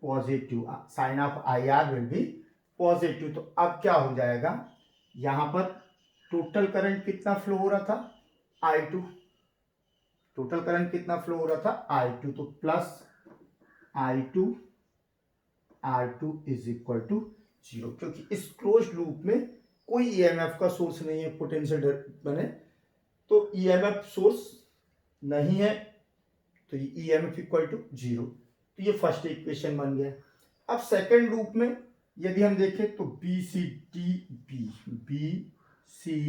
Positive, sign of I R will be positive. तो अब क्या हो जाएगा, यहाँ पर टोटल करंट कितना फ्लो हो रहा था, I2, टोटल करंट कितना फ्लो हो रहा था I2, तो plus I2 R2 is equal to 0, क्योंकि इस क्लोज लूप में कोई ईएमएफ का सोर्स नहीं है, पोटेंशियल बने तो ईएमएफ सोर्स नहीं है, तो ये ईएमएफ इक्वल टू 0। तो ये फर्स्ट इक्वेशन बन गया। अब सेकंड लूप में यदि हम देखें तो B C D B, B C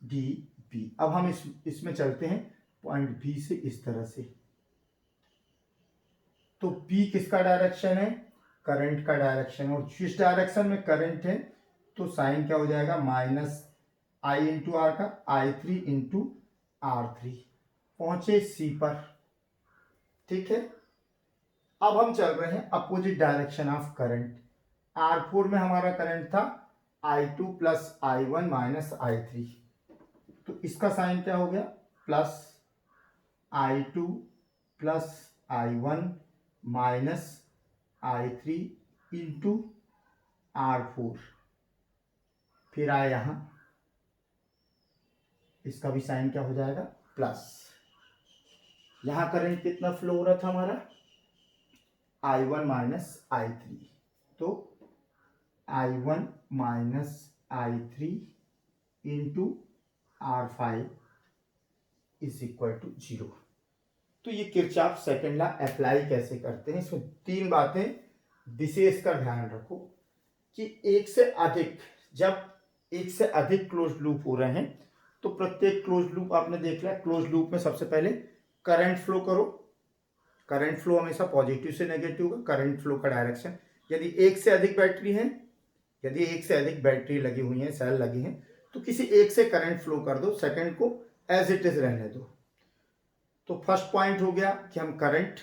D B. अब हम इसमें चलते हैं पॉइंट बी से इस तरह से, तो बी किसका डायरेक्शन है, करंट का डायरेक्शन, और जिस डायरेक्शन में करंट है तो साइन क्या हो जाएगा, माइनस आई इंटू आर का, I3 इंटू R3। पहुंचे सी पर, ठीक है। अब हम चल रहे हैं opposite direction of current. R4 में हमारा करंट था I2 plus I1 minus I3, तो इसका साइन क्या हो गया, plus I2 plus I1 minus I3 into R4। फिर आए यहां, इसका भी साइन क्या हो जाएगा, प्लस। यहां करंट कितना फ्लो हो रहा था हमारा, I1 माइनस I3, तो I1 minus I3 into R5 is equal to 0। तो ये किरचॉफ सेकंड लॉ अप्लाई कैसे करते हैं, इसमें तीन बातें विशेष कर ध्यान रखो कि एक से अधिक, जब एक से अधिक क्लोज लूप हो रहे हैं तो प्रत्येक क्लोज लूप आपने देख लिया, क्लोज लूप में सबसे पहले करंट फ्लो करो, करंट फ्लो हमेशा पॉजिटिव से नेगेटिव का, करंट फ्लो का डायरेक्शन। यदि एक से अधिक बैटरी है, यदि एक से अधिक बैटरी लगी हुई है, सेल लगी हैं, तो किसी एक से करंट फ्लो कर दो, सेकंड को एज इट इज रहने दो। तो फर्स्ट पॉइंट हो गया कि हम करंट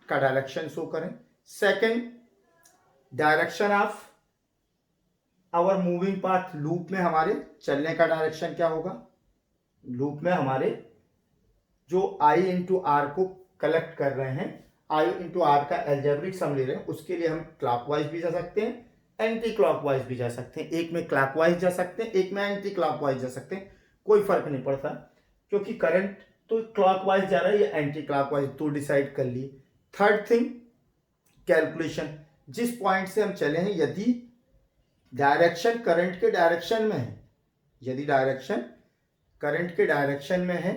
का डायरेक्शन शो करें। Second, direction of our moving path, loop में हमारे चलने का डायरेक्शन क्या होगा, लूप में हमारे जो I इंटू आर को कलेक्ट कर रहे हैं, I इंटू आर का एल्जेब्रिक सम ले रहे हैं, उसके लिए हम क्लॉकवाइज भी जा सकते हैं, एंटी क्लॉकवाइज भी जा सकते हैं। एक में क्लॉकवाइज जा सकते हैं, एक में एंटी क्लॉकवाइज जा सकते हैं, कोई फर्क नहीं पड़ता, क्योंकि करंट तो क्लॉकवाइज जा रहा है या एंटी क्लॉकवाइज, तो डिसाइड कर लिए। थर्ड थिंग, कैलकुलेशन, जिस पॉइंट से हम चले हैं यदि डायरेक्शन करंट के डायरेक्शन में है, यदि डायरेक्शन करंट के डायरेक्शन में है,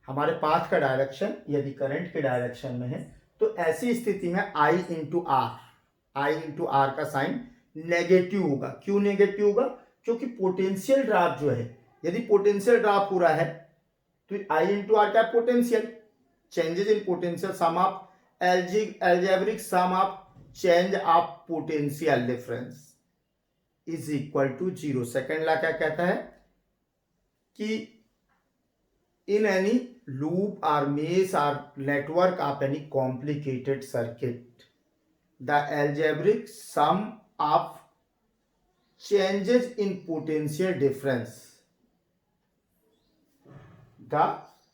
हमारे पाथ का डायरेक्शन यदि करंट के डायरेक्शन में है, तो ऐसी स्थिति में I इंटू आर का साइन नेगेटिव होगा। क्यों नेगेटिव होगा, क्योंकि पोटेंशियल ड्रॉप जो है, यदि पोटेंशियल ड्रॉप हो रहा है तो I इंटू आर का potential, changes in potential, sum of algebraic sum of change of potential difference is equal to 0। Second law क्या कहता है कि in any loop or mesh or network of any complicated circuit, the algebraic sum of changes in potential difference, the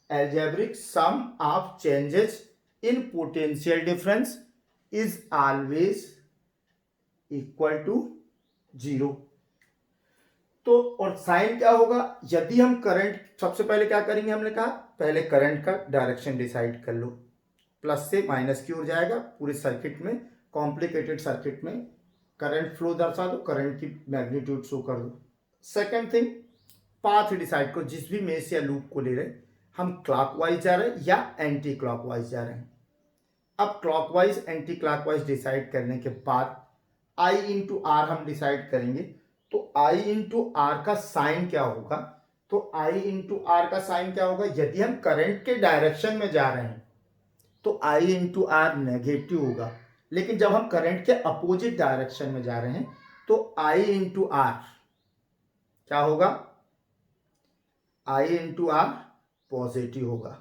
algebraic sum of changes in potential difference is always equal to 0। तो और sign क्या होगा, यदि हम current, सबसे पहले क्या करेंगे, हमने कहा पहले करंट का डायरेक्शन डिसाइड कर लो, प्लस से माइनस की ओर जाएगा, पूरे सर्किट में, कॉम्प्लिकेटेड सर्किट में करंट फ्लो दर्शा दो, करंट की मैग्नीट्यूड शो कर दो। सेकंड थिंग, पाथ डिसाइड करो, जिस भी मेश या लूप को ले रहे हैं, हम क्लॉकवाइज जा रहे हैं या एंटी क्लॉकवाइज जा रहे हैं। अब क्लॉकवाइज एंटी क्लॉकवाइज डिसाइड करने के बाद I इंटू आर हम डिसाइड करेंगे, तो I इंटू आर का साइन क्या होगा, तो I इंटू आर का साइन क्या होगा, यदि हम करंट के डायरेक्शन में जा रहे हैं तो I इंटू आर नेगेटिव होगा, लेकिन जब हम करंट के अपोजिट डायरेक्शन में जा रहे हैं तो I इंटू आर क्या होगा, I इंटू आर पॉजिटिव होगा।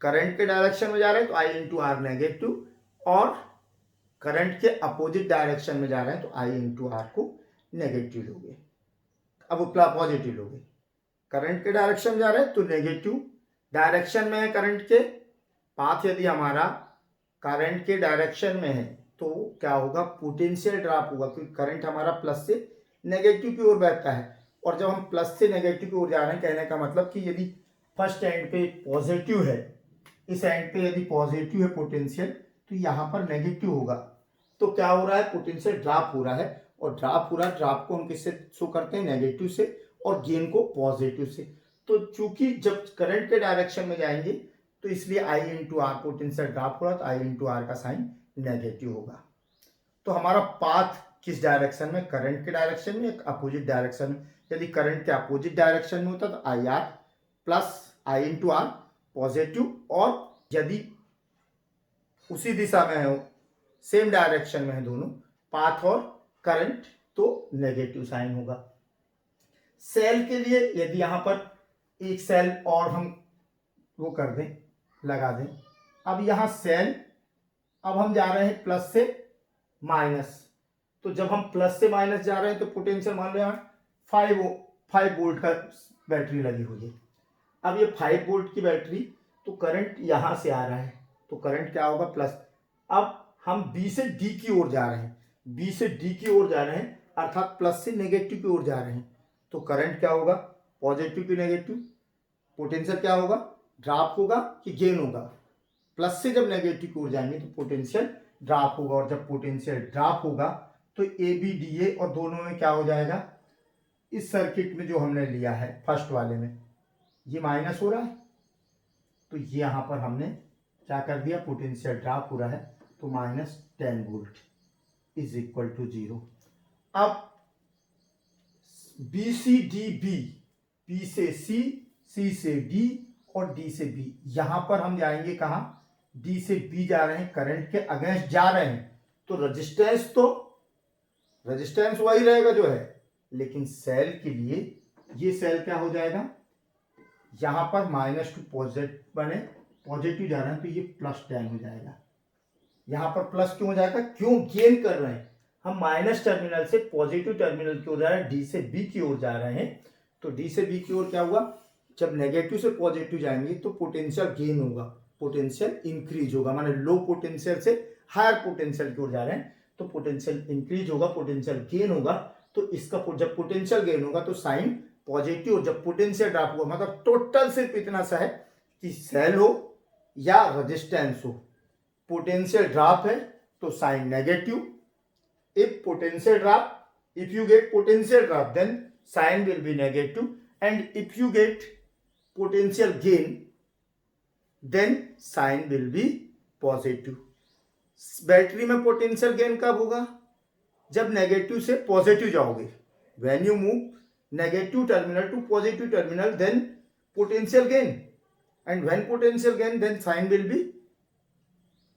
करंट के डायरेक्शन में जा रहे हैं तो I इंटू आर नेगेटिव, और करंट के अपोजिट डायरेक्शन में जा रहे हैं तो I इंटू आर को नेगेटिव लोगे, अब पॉजिटिव लोगे। करंट के डायरेक्शन में जा रहे हैं तो नेगेटिव, डायरेक्शन में है करंट के, पाथ यदि हमारा करंट के डायरेक्शन में है तो क्या होगा, पोटेंशियल ड्रॉप होगा, क्योंकि करंट हमारा प्लस से नेगेटिव की ओर बहता है। और जब हम प्लस से नेगेटिव की ओर जा रहे हैं, कहने का मतलब कि यदि फर्स्ट एंड पे पॉजिटिव है, इस एंड पे यदि पॉजिटिव है पोटेंशियल, तो यहाँ पर नेगेटिव होगा। तो क्या हो रहा है, पोटेंशियल ड्रॉप हो रहा है। और ड्रॉप हो रहा है, ड्रॉप को हम किससे शो करते हैं, नेगेटिव से, और गेन को पॉजिटिव से। तो चूंकि जब करंट के डायरेक्शन में जाएंगे, तो इसलिए आई इंटू आर, पोटेंशियल ड्रॉप हो रहा, तो आई इंटू आर का साइन नेगेटिव होगा। तो हमारा पाथ किस डायरेक्शन में, करंट के डायरेक्शन में, अपोजिट डायरेक्शन में। यदि करंट के अपोजिट डायरेक्शन में होता तो I R plus I into R positive, और यदि उसी दिशा में है, सेम डायरेक्शन में है दोनों, पाथ और करंट, तो नेगेटिव साइन होगा। सेल के लिए यदि यहां पर एक सेल और हम वो कर दें, लगा दें, अब यहां सेल, अब हम जा रहे हैं प्लस से माइनस, तो जब हम प्लस से माइनस जा रहे हैं तो पोटेंशियल मान लो यहाँ 5 वोल्ट का बैटरी लगी हुई है। अब ये 5 वोल्ट की बैटरी, तो करंट यहां से आ रहा है, तो करंट क्या होगा, प्लस। अब हम बी से डी की ओर जा रहे हैं, बी से डी की ओर जा रहे हैं, अर्थात प्लस से नेगेटिव की ओर जा रहे हैं, तो करंट क्या होगा, पॉजिटिव की नेगेटिव। पोटेंशियल क्या होगा, ड्रॉप होगा कि गेन होगा। प्लस से जब नेगेटिव की ओर जाएंगे तो पोटेंशियल ड्रॉप होगा, और जब पोटेंशियल ड्रॉप होगा तो ए बी डी ए, और दोनों में क्या हो जाएगा, इस सर्किट में जो हमने लिया है फर्स्ट वाले में, ये माइनस हो रहा है, तो ये यहां पर हमने क्या कर दिया, पोटेंशियल ड्रॉप हो रहा है, तो -10 वोल्ट इज इक्वल टू 0। अब B C D B, B से सी, सी से डी, और डी से बी, यहां पर हम जाएंगे कहां, डी से बी जा रहे हैं, करंट के अगेंस्ट जा रहे हैं, तो रेजिस्टेंस वही रहेगा जो है, लेकिन सेल के लिए ये सेल क्या हो जाएगा, यहां पर -2 पॉजिटिव बने, पॉजिटिव जा रहे हैं, तो ये +10 हो जाएगा। यहां पर प्लस क्यों हो जाएगा, क्यों, गेन कर रहे हैं हम, माइनस टर्मिनल से पॉजिटिव टर्मिनल की ओर जा रहे हैं, डी से बी की ओर जा रहे हैं, तो डी से बी की ओर क्या हुआ, जब नेगेटिव से पॉजिटिव जाएंगे तो पोटेंशियल गेन होगा, पोटेंशियल इंक्रीज होगा, माने लो पोटेंशियल से हायर पोटेंशियल की ओर जा रहे हैं, तो पोटेंशियल इंक्रीज होगा, पोटेंशियल गेन होगा। तो इसका जब पोटेंशियल गेन होगा तो साइन पॉजिटिव, और जब पोटेंशियल ड्रॉप होगा, मतलब टोटल सिर्फ इतना सा है कि सेल हो या रेजिस्टेंस हो, पोटेंशियल ड्रॉप है तो sign negative. If potential drop, if you get potential drop then sign will be negative, and if you get potential gain then sign will be positive। Battery में potential gain कब होगा, जब negative से positive जाओगे, when you move negative terminal to positive terminal then potential gain, and when potential gain then sign will be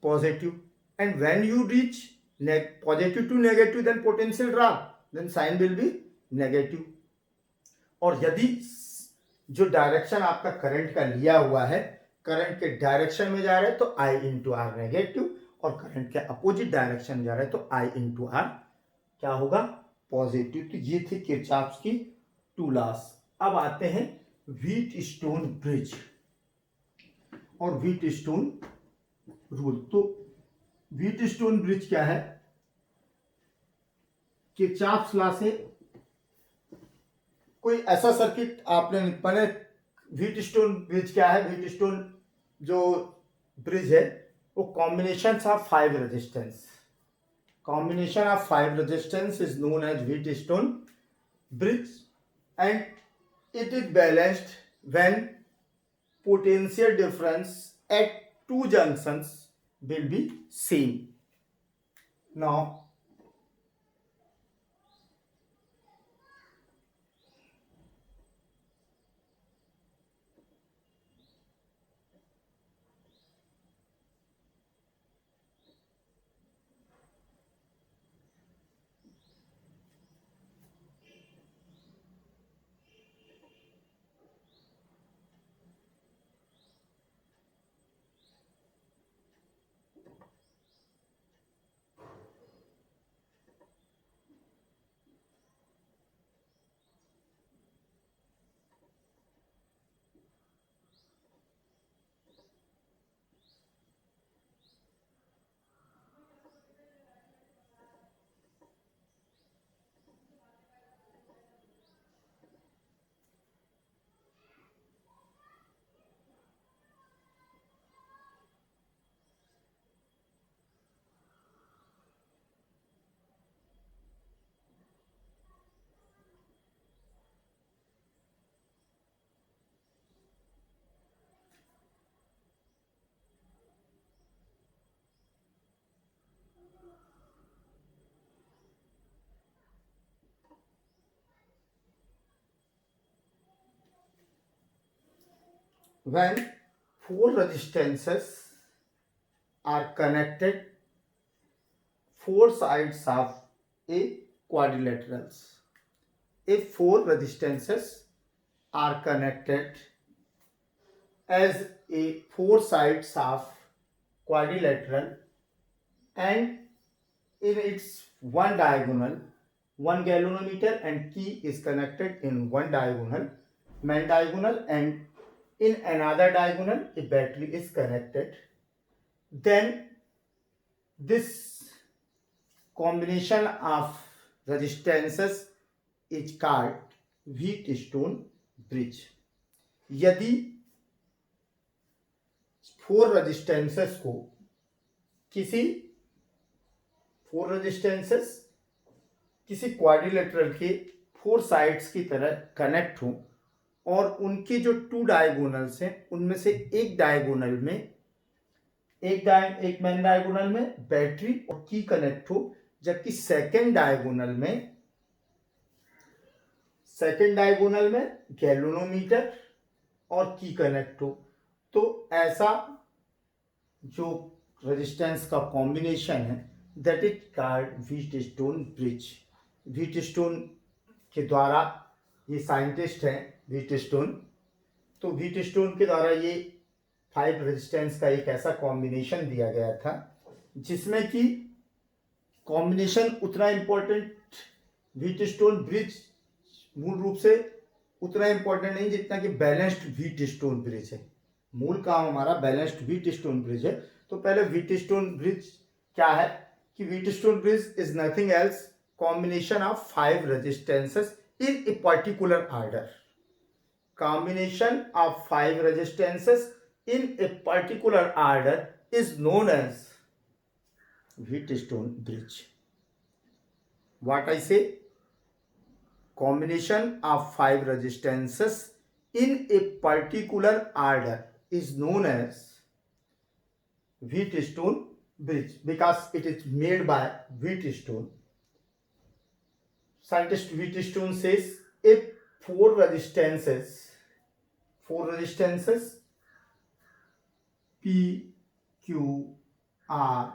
positive, and when you reach positive to negative then potential drop, then sign will be negative. और यदि जो direction आपका current का लिया हुआ है, current के direction में जा रहा है तो आई इंटू आर नेगेटिव, और करंट के अपोजिट डायरेक्शन में जा रहा है तो आई इंटू आर क्या होगा, पॉजिटिव। तो ये थी किरचॉफ्स की 2 लॉस। अब आते हैं व्हीटस्टोन ब्रिज और व्हीटस्टोन रूल। तो व्हीटस्टोन ब्रिज क्या है, किरचॉफ्स लॉ से कोई ऐसा सर्किट आपने पहले, व्हीटस्टोन ब्रिज क्या है, व्हीटस्टोन जो ब्रिज है वो combination of 5 resistance, combination of 5 resistance is known as Wheatstone bridge, and it is balanced when potential difference at 2 junctions will be same. Now when four resistances are connected, four sides of a quadrilaterals. If four resistances are connected as a four sides of quadrilateral, and in its one diagonal, one galvanometer and key is connected in one diagonal, main diagonal, and in another diagonal a battery is connected, then this combination of resistances is called Wheatstone bridge. यदि four resistances को किसी four resistances किसी quadrilateral के four sides की तरह connect हो और उनके जो टू डायगोनल्स हैं उनमें से एक डायगोनल में एक मेन डायगोनल में बैटरी और की कनेक्ट हो, जबकि सेकेंड डायगोनल में गैल्वेनोमीटर और की कनेक्ट हो, तो ऐसा जो रेजिस्टेंस का कॉम्बिनेशन है that is called Wheatstone bridge. Wheatstone के द्वारा, ये साइंटिस्ट हैं व्हीटस्टोन, तो व्हीटस्टोन के द्वारा ये 5 रेजिस्टेंस का एक ऐसा कॉम्बिनेशन दिया गया था जिसमें कि कॉम्बिनेशन उतना इम्पोर्टेंट, व्हीटस्टोन ब्रिज मूल रूप से उतना इम्पोर्टेंट नहीं जितना कि बैलेंस्ड व्हीटस्टोन ब्रिज है. मूल काम हमारा बैलेंस्ड व्हीटस्टोन ब्रिज है. तो पहले व्हीटस्टोन ब्रिज क्या है कि Wheatstone bridge is nothing else combination of 5 resistances in a particular order. Combination of 5 resistances in a particular order is known as Wheatstone bridge. What I say? Combination of 5 resistances in a particular order is known as Wheatstone bridge because it is made by Wheatstone. Scientist Wheatstone says if four resistances P, Q, R,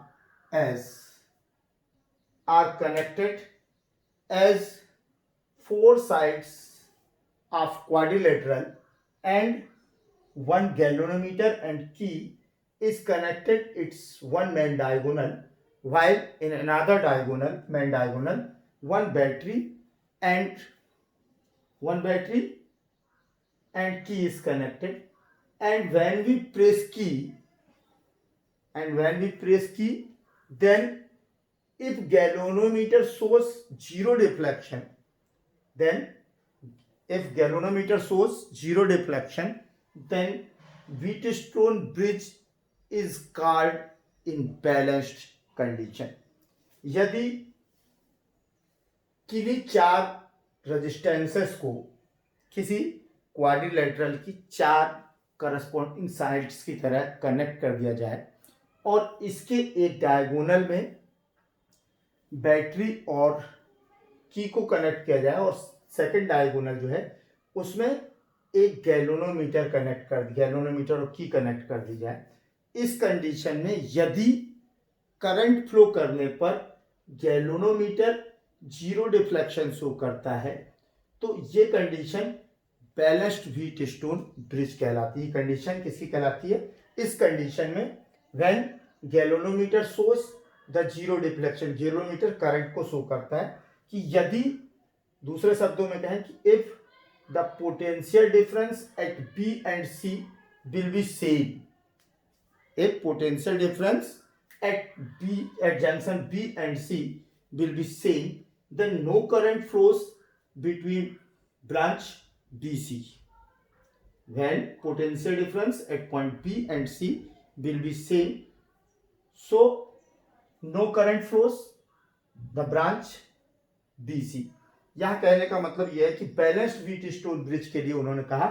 S are connected as four sides of quadrilateral and one galvanometer and key is connected its one main diagonal, while in another diagonal, main diagonal, one battery and key is connected, and when we press key, then if galvanometer shows zero deflection, then Wheatstone bridge is called in balanced condition. यदि किन्हीं 4 resistances को किसी quadrilateral की 4 corresponding sides की तरह connect कर दिया जाए और इसके एक डायगोनल में बैटरी और की को कनेक्ट किया जाए और सेकंड डायगोनल जो है उसमें एक गैल्वेनोमीटर और की कनेक्ट कर दी जाए, इस कंडीशन में यदि करंट फ्लो करने पर गैल्वेनोमीटर जीरो डिफ्लेक्शन शो करता है तो ये कंडीशन बैलेंस्ड व्हीटस्टोन ब्रिज कहलाती है. कंडीशन किसकी कहलाती है? इस कंडीशन में when galvanometer shows the zero deflection, galvanometer current को शो करता है कि यदि, दूसरे शब्दों में कहें कि if the potential difference at B and C will be same, if potential difference at junction B and C will be same, then no current flows between branch BC. When potential difference at point B and C will be same, so no current flows the branch BC. यहाँ कहने का मतलब यह है कि balanced Wheatstone bridge के लिए उन्होंने कहा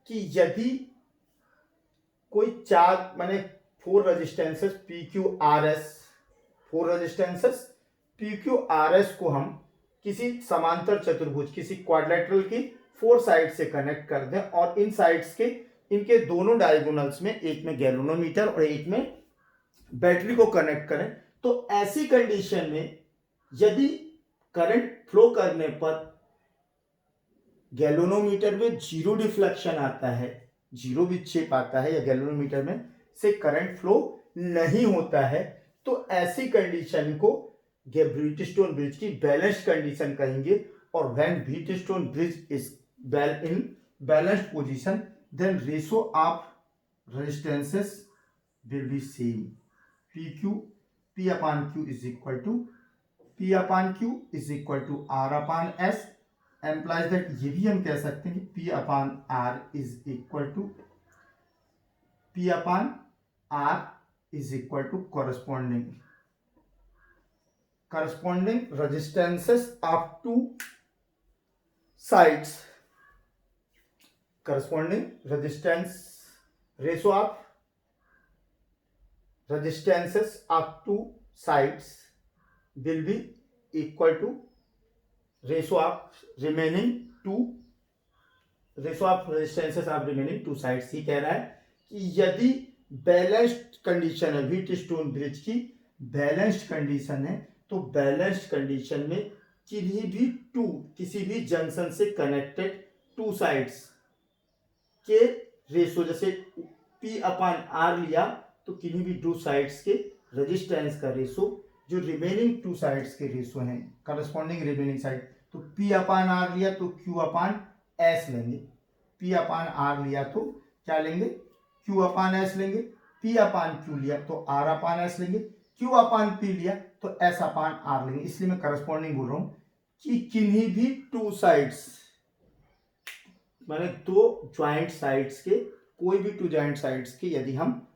कि यदि कोई 4 माने 4 रेजिस्टेंसेस PQRS, 4 रेजिस्टेंसेस PQRS को हम किसी समांतर चतुर्भुज, किसी क्वाड्रिलेटरल की 4 साइड से कनेक्ट कर दें और इन साइड्स के इनके दोनों डायगोनल्स में, एक में गैल्वेनोमीटर और एक में बैटरी को कनेक्ट करें, तो ऐसी कंडीशन में यदि करंट फ्लो करने पर गैल्वेनोमीटर में जीरो डिफ्लेक्शन आता है, जीरो विक्षेप आता है, या गैल्वेनोमीटर में से करंट फ्लो नहीं होता है, तो ऐसी कंडीशन को व्हीटस्टोन ब्रिज की बैलेंस्ड कंडीशन कहेंगे। और when Wheatstone bridge is in balanced position, then ratio of resistances will be same. P upon Q is equal to R upon S, implies that ये भी हम कह सकते हैं कि P upon R is equal to corresponding resistances of two sides, corresponding resistance ratio of resistances of two sides will be equal to ratio of resistances of remaining two sides। ही कह रहा है कि यदि बैलेंस्ड कंडीशन है, Wheatstone bridge की balanced condition है, तो balanced condition में किसी भी जंक्शन से कनेक्टेड टू साइड्स के रेशो, जैसे P अपॉन R लिया तो किन्हीं भी टू साइड्स के रेजिस्टेंस का रेशो जो रिमेनिंग टू साइड्स के रेशो हैं, करस्पॉन्डिंग रिमेनिंग साइड, तो P अपॉन R लिया तो Q अपॉन S लेंगे, P अपॉन R लिया तो क्या लेंगे, Q अपॉन S लेंगे, P अपॉन Q लिया तो R अपॉन S लेंगे, Q अपॉन P लिया तो S अपॉन R लेंगे। इसलिए मैं करस्पॉन्डिंग बोल रहा हूं कि किन्हीं भी टू साइड्स, माने दो ज्वाइंट साइड्स के, कोई भी टू ज्वाइंट साइड्स के यदि हम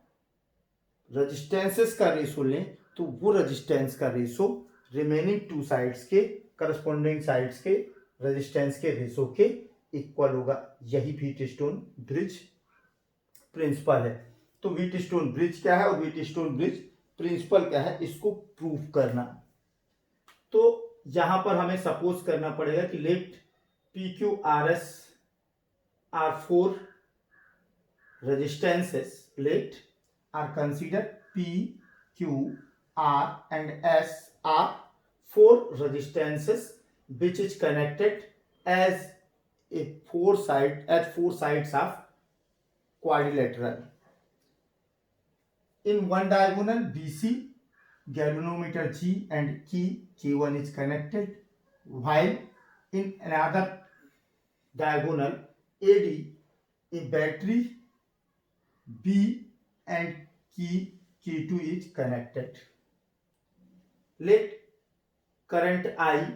रेजिस्टेंसेस का रेशो लें, तो वो रेजिस्टेंस का रेशो रिमेनिंग टू साइड्स के, करस्पॉन्डिंग साइड्स के रेजिस्टेंस के रेशो के इक्वल होगा। यही व्हीटस्टोन ब्रिज प्रिंसिपल है। तो व्हीटस्टोन ब्रिज क्या है और व्हीटस्टोन ब्रिज प्रिंसिपल क्या है, इसको प्रूव करना। तो यहां पर हमें सपोज करना पड़ेगा कि late PQRS are four resistances, let are considered P, Q, R and S are four resistances which is connected as four sides of quadrilateral. In one diagonal BC, galvanometer G and key K1 is connected, while in another diagonal AD, a battery B and key K2 is connected. Let current I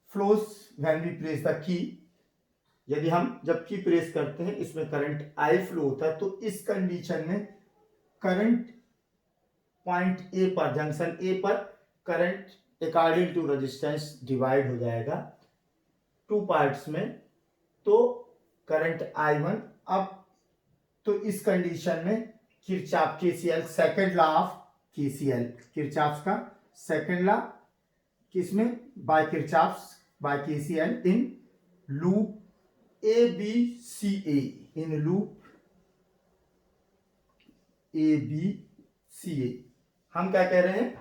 flows when we press the key. यदि हम जब की press करते हैं इसमें current I flow होता है, तो इस कंडीशन में करंट पॉइंट A पर, जंक्शन A पर current according to resistance divide हो जाएगा टू पार्ट्स में, तो करंट I1। अब तो इस कंडीशन में Kirchhoff KCL, second law of KCL, Kirchhoff का सेकंड लॉ किसमें, by KCL in loop ABCA, in loop ABCA हम क्या कह रहे हैं,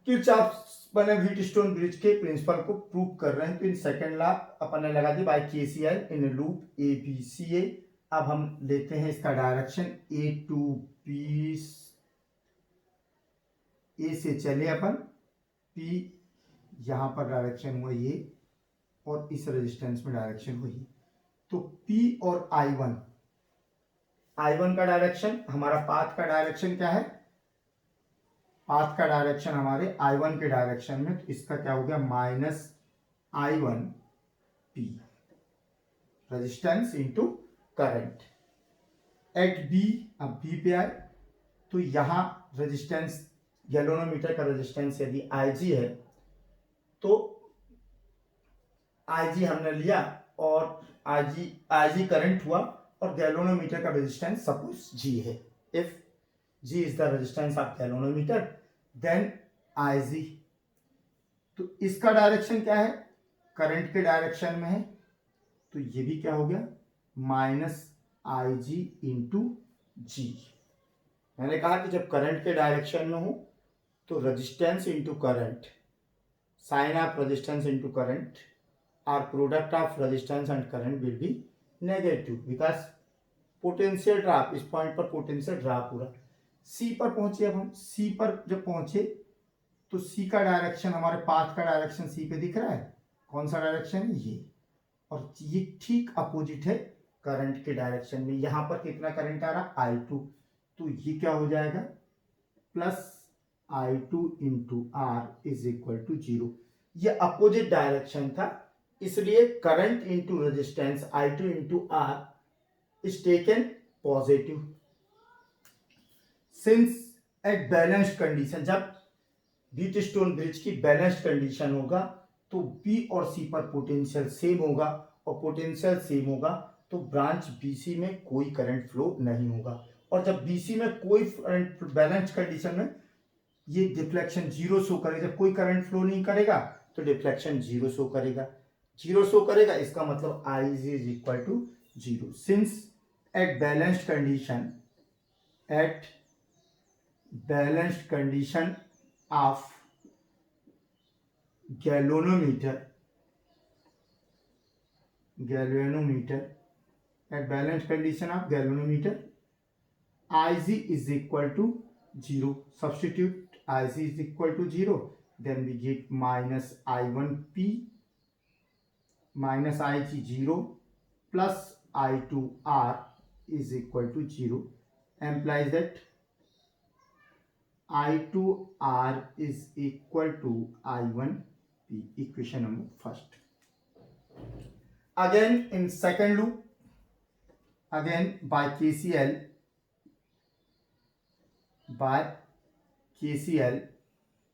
किरचॉफ बने व्हीटस्टोन ब्रिज के प्रिंसिपल को प्रूव कर रहे हैं। तो इन सेकंड लॉ अपन ने लगा दी by KCL in loop ABCA। अब हम लेते हैं इसका direction A to B, A से चले अपन P, यहां पर डायरेक्शन हुआ ये, और इस रेजिस्टेंस में डायरेक्शन हुई, तो P और I1 का डायरेक्शन, हमारा पाथ का डायरेक्शन क्या है, पाथ का डायरेक्शन हमारे I1 के डायरेक्शन में, तो इसका क्या हो गया -I1P, resistance into current eight B। अब B पे आए तो यहां रेजिस्टेंस, गैल्वेनोमीटर का रेजिस्टेंस यदि Ig है तो Ig हमने लिया और Ig करंट हुआ, और गैल्वेनोमीटर का रेजिस्टेंस सपोज G है। If G is the resistance of galvanometer then Ig, तो इसका डायरेक्शन क्या है, करंट के डायरेक्शन में है, तो ये भी क्या हो गया आई जी इंटू जी। मैंने कहा कि जब करंट के डायरेक्शन में हो तो resistance into current, sign of resistance into current और product of resistance and current will be negative because potential drop, इस पॉइंट पर पोटेंशियल ड्रॉप हो रहा। सी पर पहुंचे, अब हम सी पर जब पहुंचे तो सी का डायरेक्शन, हमारे पाथ का डायरेक्शन सी पे दिख रहा है। कौन सा डायरेक्शन है? ये। और ये ठीक अपोजिट है करंट के डायरेक्शन में। यहां पर कितना करंट आ रहा? I2। तो ये क्या हो जाएगा? Plus I2 into R is equal to 0। ये अपोजिट डायरेक्शन था, इसलिए current into resistance I2 into R is taken positive. Since at balanced condition, जब व्हीटस्टोन ब्रिज की बैलेंस्ड कंडीशन होगा तो बी और सी पर पोटेंशियल सेम होगा, और पोटेंशियल सेम होगा तो ब्रांच बीसी में कोई करंट फ्लो नहीं होगा। और जब बीसी में कोई बैलेंस्ड कंडीशन में ये डिफ्लेक्शन जीरो शो करेगा, जब कोई करंट फ्लो नहीं करेगा तो डिफ्लेक्शन जीरो शो करेगा। जीरो शो करेगा, इसका मतलब I is equal to zero. Since at balanced condition, at balanced condition of galvanometer at balanced condition of galvanometer, Ig is equal to 0. Substitute Ig is equal to 0, then we get minus I1P minus Ig 0 plus I2R is equal to 0, implies that I2R is equal to I1P. Equation number first. Again in second loop, again by KCL,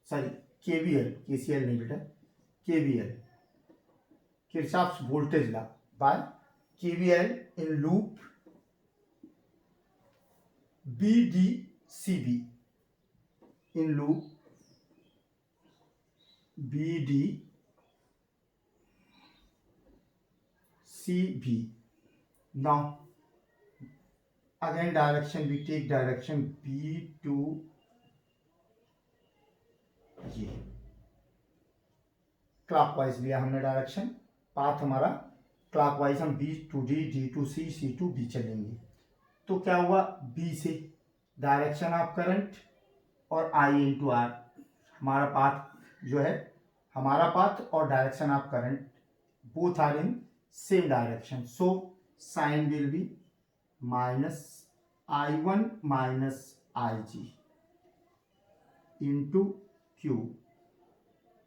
sorry KVL, KCL नहीं बेटा, KVL, Kirchhoff's voltage law, by KVL in loop BDCB, in loop BDCB, now again direction, we take direction B to ये clockwise लिया हमने direction, path हमारा clockwise, हम B to D, D to C, C to B चलेंगे। तो क्या हुआ? B से डायरेक्शन ऑफ करंट और I इंटू आर, हमारा पाथ जो है, हमारा पाथ और direction of current both are in same direction, so sign will be minus I1 minus IG into Q।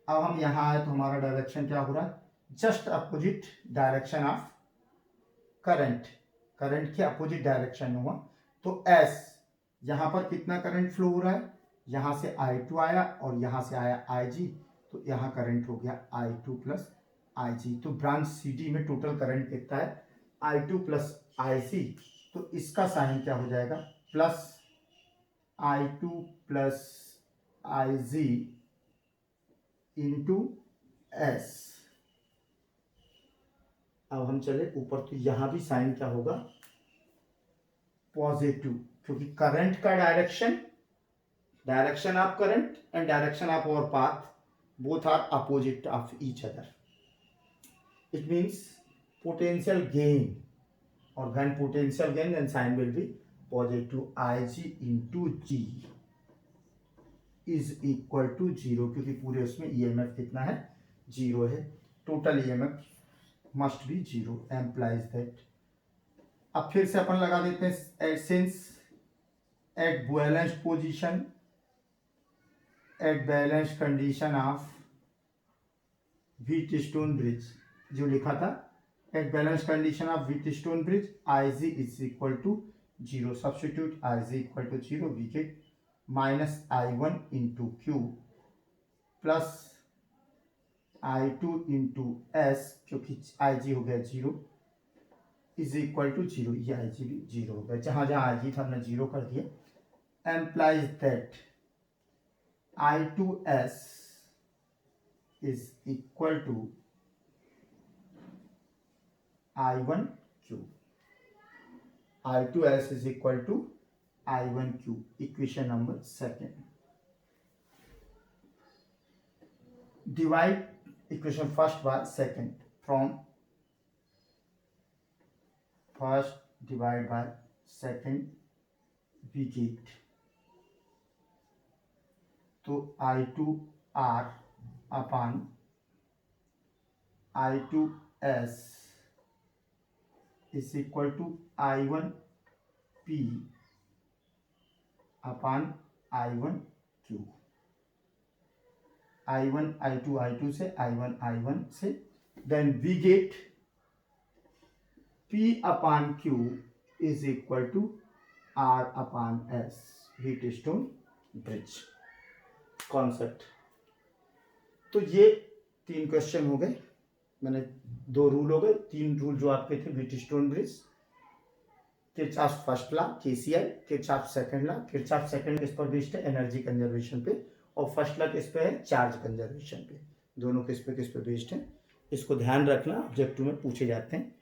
अब हम यहां आए तो हमारा डायरेक्शन क्या हो रहा है? Just opposite direction of current, current के अपोजिट डायरेक्शन हुआ। तो S, यहां पर कितना करंट फ्लो हो रहा है? यहां से I2 आया और यहां से आया IG, तो यहां करंट हो गया I2 प्लस IG। तो ब्रांच CD में टोटल करंट कितना है? I2 plus IC। तो इसका साइन क्या हो जाएगा? Plus I2 plus IG into S। अब हम चले ऊपर, तो यहां भी साइन क्या होगा? पॉजिटिव, क्योंकि करंट का direction, direction of current and direction of our path both are opposite of each other. It means potential gain, और when potential gain then sign will be positive. IG into G is equal to 0, क्योंकि पूरे उसमें EMF कितना है? 0 है। Total EMF must be 0, implies that. अब फिर से अपन लगा देते हैं, since at balanced position, at balanced condition of Wheatstone bridge, जो लिखा था, at balanced condition of Wheatstone bridge IG is equal to 0। Substitute IG equal to 0, we get minus I1 into Q plus I2 into S, क्योंकि IG हो गया 0, is equal to 0। ये IG भी 0 हो गया, जहां जहां IG था हमने 0 कर दिया। Implies that I2S is equal to I1Q। I2S is equal to I1Q. Equation number 2. Divide equation first by second. From first divide by second we get तो I2R upon I2S is equal to I1P upon I1Q. I1 I2 I2 से I1 I1 से then we get P upon Q is equal to R upon S. Wheatstone bridge concept. तो ये 3 question हो गए, मैंने 2 rule हो गए, 3 rule जो आपके थे Wheatstone bridge, Kirchhoff first law KCL, Kirchhoff second law, Kirchhoff second किस पर बेस्ड है, एनर्जी कंजर्वेशन पे, और फर्स्ट लॉ किस पे है, चार्ज कंजर्वेशन पे। दोनों किस पे बेस्ड है, इसको ध्यान रखना, ऑब्जेक्टिव में पूछे जाते हैं।